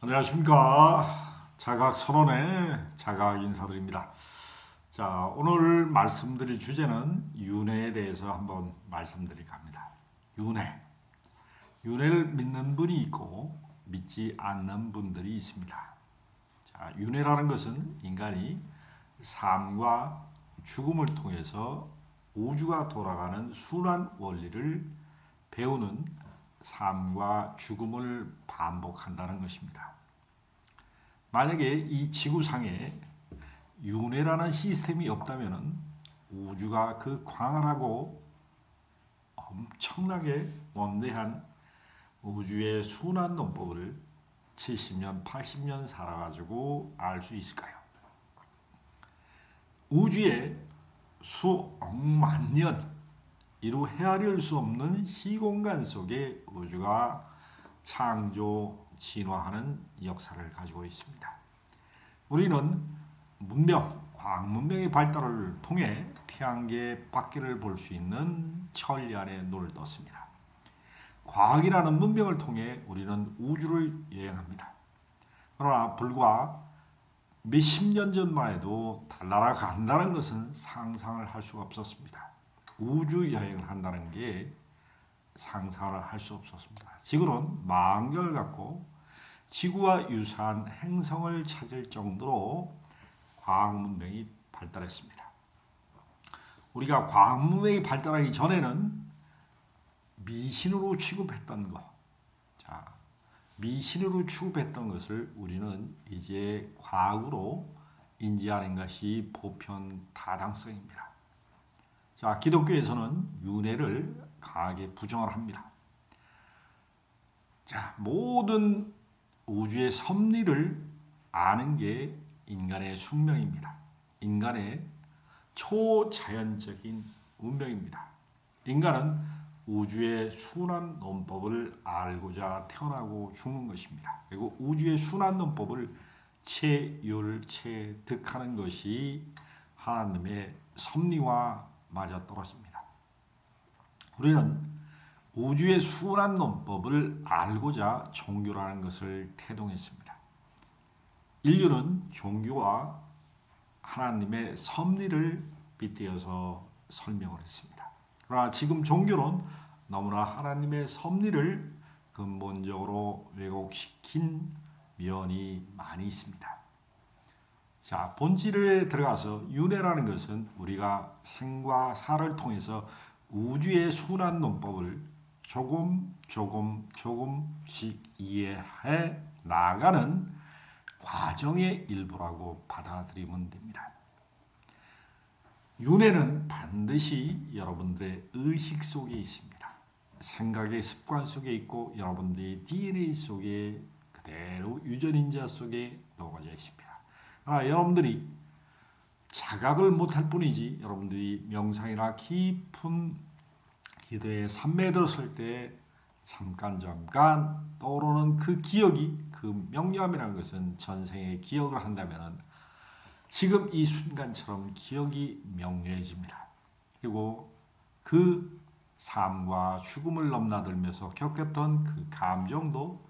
안녕하십니까. 자각선언의 자각 인사드립니다. 자, 오늘 말씀드릴 주제는 윤회에 대해서 한번 말씀드릴까 합니다. 윤회. 윤회를 믿는 분이 있고 믿지 않는 분들이 있습니다. 자, 윤회라는 것은 인간이 삶과 죽음을 통해서 우주가 돌아가는 순환 원리를 배우는 삶과 죽음을 반복한다는 것입니다. 만약에 이 지구상에 윤회라는 시스템이 없다면 우주가 그 광활하고 엄청나게 원대한 우주의 순환 논법을 70년, 80년 살아가지고 알 수 있을까요? 우주의 수억만 년 이루 헤아릴 수 없는 시공간 속에 우주가 창조, 진화하는 역사를 가지고 있습니다. 우리는 문명, 과학 문명의 발달을 통해 태양계 밖을 볼 수 있는 천리 안에 눈을 떴습니다. 과학이라는 문명을 통해 우리는 우주를 여행합니다. 그러나 불과 몇십 년 전만 해도 달나라 간다는 것은 상상을 할 수가 없었습니다. 우주 여행을 한다는 게 상상을 할 수 없었습니다. 지구는 만개를 갖고 지구와 유사한 행성을 찾을 정도로 과학 문명이 발달했습니다. 우리가 과학 문명이 발달하기 전에는 미신으로 취급했던 것, 자, 미신으로 취급했던 것을 우리는 이제 과학으로 인지하는 것이 보편 타당성입니다. 자, 기독교에서는 윤회를 강하게 부정을 합니다. 자, 모든 우주의 섭리를 아는 게 인간의 숙명입니다. 인간의 초자연적인 운명입니다. 인간은 우주의 순환 논법을 알고자 태어나고 죽는 것입니다. 그리고 우주의 순환 논법을 체득하는 것이 하나님의 섭리와 맞아떨어집니다. 우리는 우주의 순환 논법을 알고자 종교라는 것을 태동했습니다. 인류는 종교와 하나님의 섭리를 빗대어서 설명을 했습니다. 그러나 지금 종교는 너무나 하나님의 섭리를 근본적으로 왜곡시킨 면이 많이 있습니다. 자, 본질에 들어가서 윤회라는 것은 우리가 생과 사를 통해서 우주의 순환 논법을 조금씩 이해해 나가는 과정의 일부라고 받아들이면 됩니다. 윤회는 반드시 여러분들의 의식 속에 있습니다. 생각의 습관 속에 있고 여러분들의 DNA 속에 그대로 유전인자 속에 녹아져 있습니다. 그러나 여러분들이 자각을 못할 뿐이지 여러분들이 명상이나 깊은 기도에 삼매에 들었을 때 잠깐 떠오르는 그 기억이, 그 명료함이라는 것은 전생의 기억을 한다면 지금 이 순간처럼 기억이 명료해집니다. 그리고 그 삶과 죽음을 넘나들면서 겪었던 그 감정도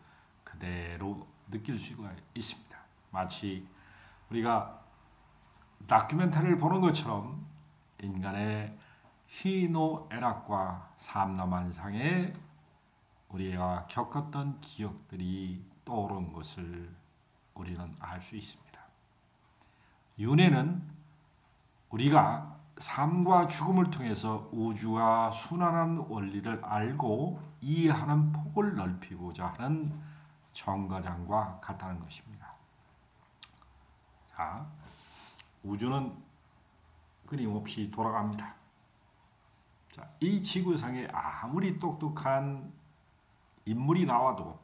그대로 느낄 수가 있습니다. 마치 우리가 다큐멘터리를 보는 것처럼 인간의 희노애락과 삼라만상에 우리가 겪었던 기억들이 떠오른 것을 우리는 알 수 있습니다. 윤회는 우리가 삶과 죽음을 통해서 우주가 순환하는 원리를 알고 이해하는 폭을 넓히고자 하는 정거장과 같다는 것입니다. 자, 우주는 끊임없이 돌아갑니다. 자, 이 지구상에 아무리 똑똑한 인물이 나와도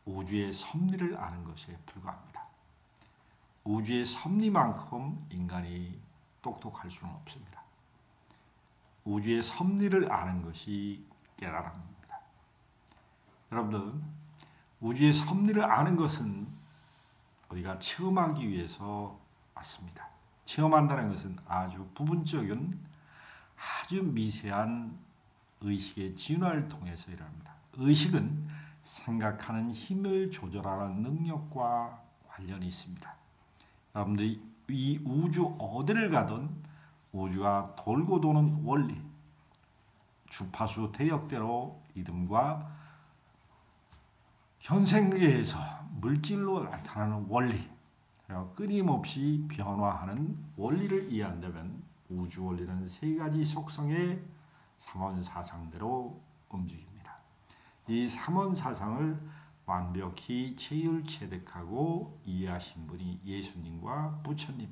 우주의 섭리를 아는 것에 불과합니다. 우주의 섭리만큼 인간이 똑똑할 수는 없습니다. 우주의 섭리를 아는 것이 깨달음입니다. 여러분들, 우주의 섭리를 아는 것은 우리가 체험하기 위해서 왔습니다. 체험한다는 것은 아주 부분적인 아주 미세한 의식의 진화를 통해서 일어납니다. 의식은 생각하는 힘을 조절하는 능력과 관련이 있습니다. 여러분들이 이 우주 어디를 가든 우주가 돌고 도는 원리, 주파수 대역대로 이듬과 현생계에서 물질로 나타나는 원리, 끊임없이 변화하는 원리를 이해한다면 우주 원리는 세 가지 속성의 삼원사상대로 움직입니다. 이 삼원사상을 완벽히 체율체득하고 이해하신 분이 예수님과 부처님,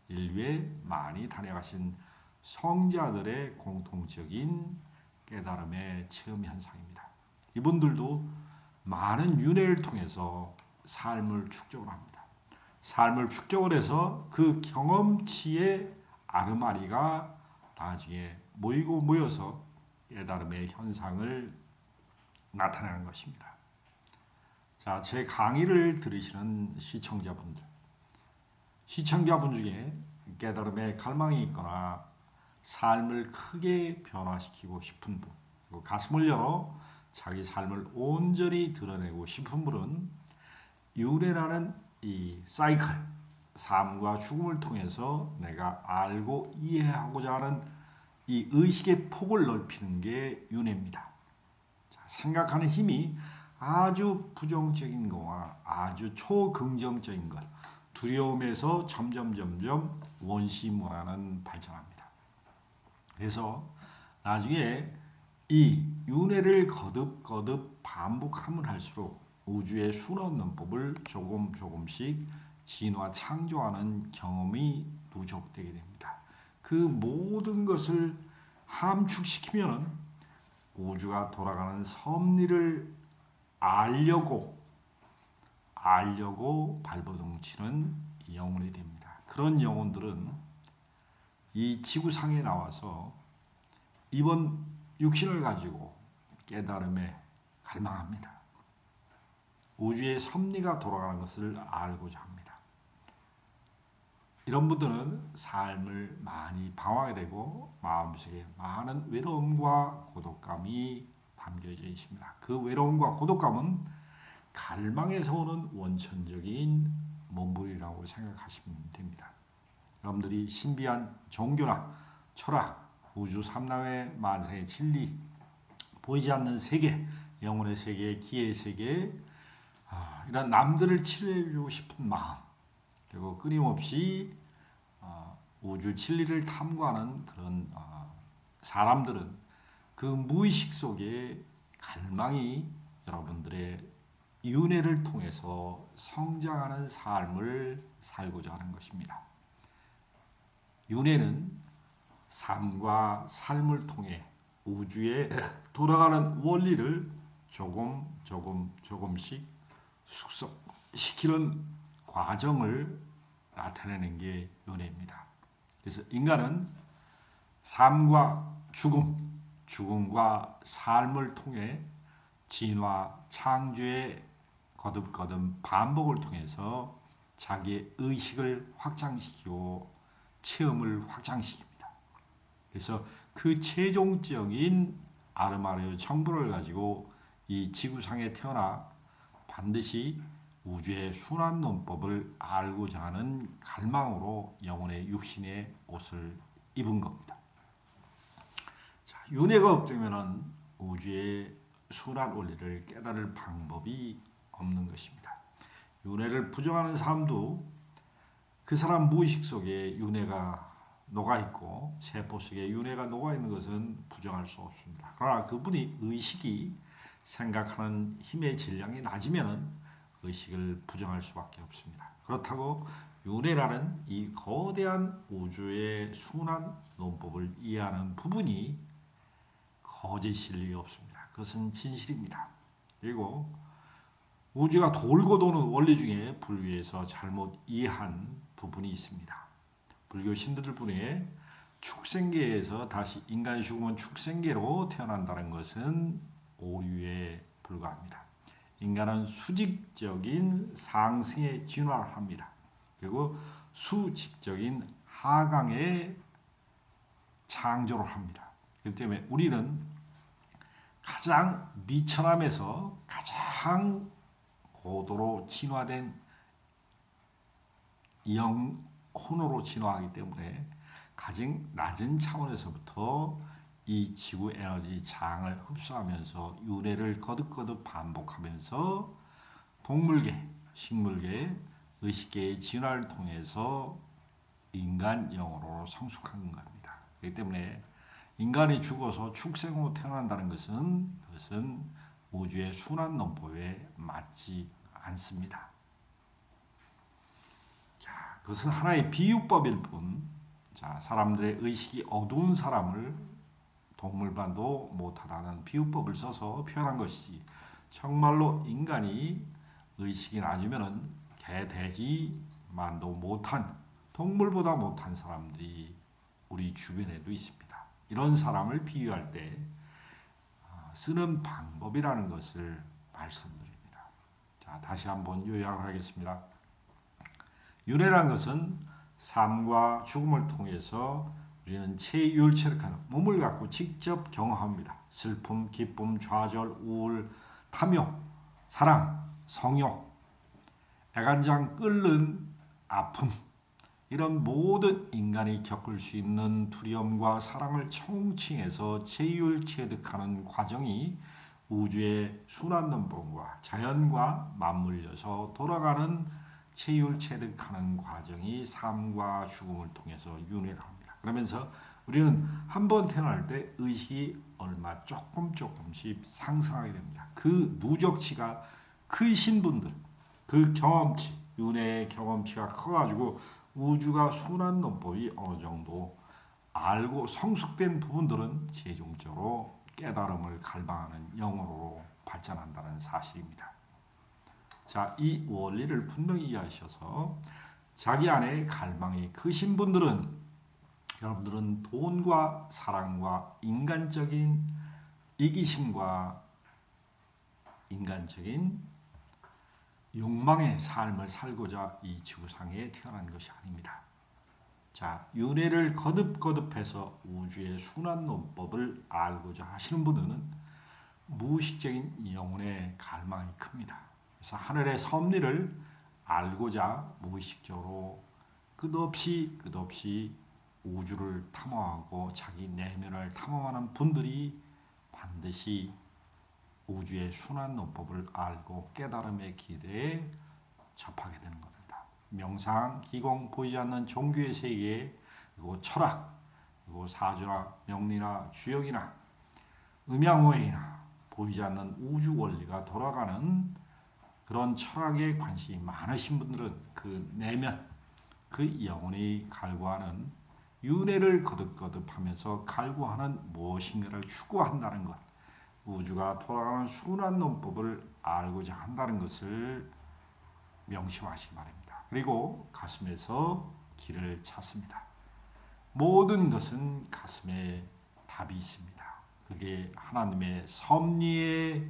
인류에 많이 다녀가신 성자들의 공통적인 깨달음의 체험 현상입니다. 이분들도 많은 윤회를 통해서 삶을 축적을 합니다. 삶을 축적을 해서 그 경험치의 아르마리가 나중에 모여서 깨달음의 현상을 나타내는 것입니다. 자, 제 강의를 들으시는 시청자분 중에 깨달음의 갈망이 있거나 삶을 크게 변화시키고 싶은 분, 그리고 가슴을 열어 자기 삶을 온전히 드러내고 싶은 분은 윤회라는 이 사이클, 삶과 죽음을 통해서 내가 알고 이해하고자 하는 이 의식의 폭을 넓히는 게 윤회입니다. 자, 생각하는 힘이 아주 부정적인 거와 아주 초긍정적인 것, 두려움에서 점점 원시문화는 발전합니다. 그래서 나중에 이 윤회를 거듭 반복하면 할수록 우주의 수놓는 법을 조금씩 진화 창조하는 경험이 누적되게 됩니다. 그 모든 것을 함축시키면 우주가 돌아가는 섭리를 알려고 발버둥치는 영혼이 됩니다. 그런 영혼들은 이 지구상에 나와서 이번 육신을 가지고 깨달음에 갈망합니다. 우주의 섭리가 돌아가는 것을 알고자 합니다. 이런 분들은 삶을 많이 방황하게 되고 마음속에 많은 외로움과 고독감이 담겨져 있습니다. 그 외로움과 고독감은 갈망에서 오는 원천적인 몸부림이라고 생각하시면 됩니다. 여러분들이 신비한 종교나 철학, 우주 삼라의 만상의 진리, 보이지 않는 세계, 영혼의 세계, 기의 세계, 이런 남들을 치료해주고 싶은 마음, 그리고 끊임없이 우주 진리를 탐구하는 그런 사람들은 그 무의식 속에 갈망이 여러분들의 윤회를 통해서 성장하는 삶을 살고자 하는 것입니다. 윤회는 삶과 삶을 통해 우주에 돌아가는 원리를 조금씩 숙성시키는 과정을 나타내는 게 윤회입니다. 그래서 인간은 삶과 죽음과 삶을 통해 진화, 창조의 거듭 반복을 통해서 자기의 의식을 확장시키고 체험을 확장시킵니다. 그래서 그 최종적인 아르마르의 정보를 가지고 이 지구상에 태어나 반드시 우주의 순환 논법을 알고자 하는 갈망으로 영혼의 육신의 옷을 입은 겁니다. 자, 윤회가 없다면 우주의 순환 원리를 깨달을 방법이 없는 것입니다. 윤회를 부정하는 사람도 그 사람 무의식 속에 윤회가 녹아있고 세포 속에 윤회가 녹아있는 것은 부정할 수 없습니다. 그러나 그분이 의식이 생각하는 힘의 질량이 낮으면 의식을 부정할 수밖에 없습니다. 그렇다고 윤회라는 이 거대한 우주의 순환 논법을 이해하는 부분이 거짓일 리 없습니다. 그것은 진실입니다. 그리고 우주가 돌고 도는 원리 중에 불교에서 잘못 이해한 부분이 있습니다. 불교 신들 중에 축생계에서 다시 인간 죽으면 축생계로 태어난다는 것은 오류에 불과합니다. 인간은 수직적인 상승에 진화를 합니다. 그리고 수직적인 하강에 창조를 합니다. 그렇기 때문에 우리는 가장 미천함에서 가장 고도로 진화된 영혼으로 진화하기 때문에 가장 낮은 차원에서부터 이 지구 에너지 장을 흡수하면서 윤회를 거듭거듭 반복하면서 동물계, 식물계, 의식계의 진화를 통해서 인간 영혼으로 성숙한 겁니다. 그렇기 때문에 인간이 죽어서 축생으로 태어난다는 그것은 우주의 순환 논법에 맞지 않습니다. 자, 그것은 하나의 비유법일 뿐, 자, 사람들의 의식이 어두운 사람을 동물반도 못하다는 비유법을 써서 표현한 것이지, 정말로 인간이 의식이 낮으면은 개, 돼지, 만도 못한, 동물보다 못한 사람들이 우리 주변에도 있습니다. 이런 사람을 비유할 때 쓰는 방법이라는 것을 말씀드립니다. 자, 다시 한번 요약을 하겠습니다. 윤회라는 것은 삶과 죽음을 통해서 우리는 체율체득하는 몸을 갖고 직접 경험합니다. 슬픔, 기쁨, 좌절, 우울, 탐욕, 사랑, 성욕, 애간장 끓는 아픔, 이런 모든 인간이 겪을 수 있는 두려움과 사랑을 총칭해서 체율체득하는 과정이 우주의 순환논법과 자연과 맞물려서 돌아가는 체율체득하는 과정이 삶과 죽음을 통해서 윤회를 합니다. 그러면서 우리는 한 번 태어날 때 의식이 얼마 조금씩 상승하게 됩니다. 그 누적치가 크신 분들, 그 경험치, 윤회의 경험치가 커가지고 우주가 순환 논법이 어느 정도 알고 성숙된 부분들은 최종적으로 깨달음을 갈망하는 영으로 발전한다는 사실입니다. 자, 이 원리를 분명히 이해하셔서 자기 안에 갈망이 크신 분들은, 여러분들은 돈과 사랑과 인간적인 이기심과 인간적인 욕망의 삶을 살고자 이 지구상에 태어난 것이 아닙니다. 자, 윤회를 거듭거듭해서 우주의 순환논법을 알고자 하시는 분들은 무의식적인 영혼의 갈망이 큽니다. 그래서 하늘의 섭리를 알고자 무의식적으로 끝없이 우주를 탐험하고 자기 내면을 탐험하는 분들이 반드시 우주의 순환논법을 알고 깨달음의 길에 접하게 되는 겁니다. 명상, 기공, 보이지 않는 종교의 세계, 그리고 철학, 그리고 사주나 명리나 주역이나 음양오해나 보이지 않는 우주 원리가 돌아가는 그런 철학에 관심이 많으신 분들은 그 내면, 그 영혼이 갈구하는 윤회를 거듭거듭하면서 갈구하는 무엇인가를 추구한다는 것, 우주가 돌아가는 순환 논법을 알고자 한다는 것을 명심하시기 바랍니다. 그리고 가슴에서 길을 찾습니다. 모든 것은 가슴에 답이 있습니다. 그게 하나님의 섭리의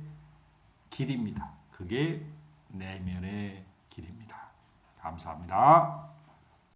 길입니다. 그게 내면의 길입니다. 감사합니다.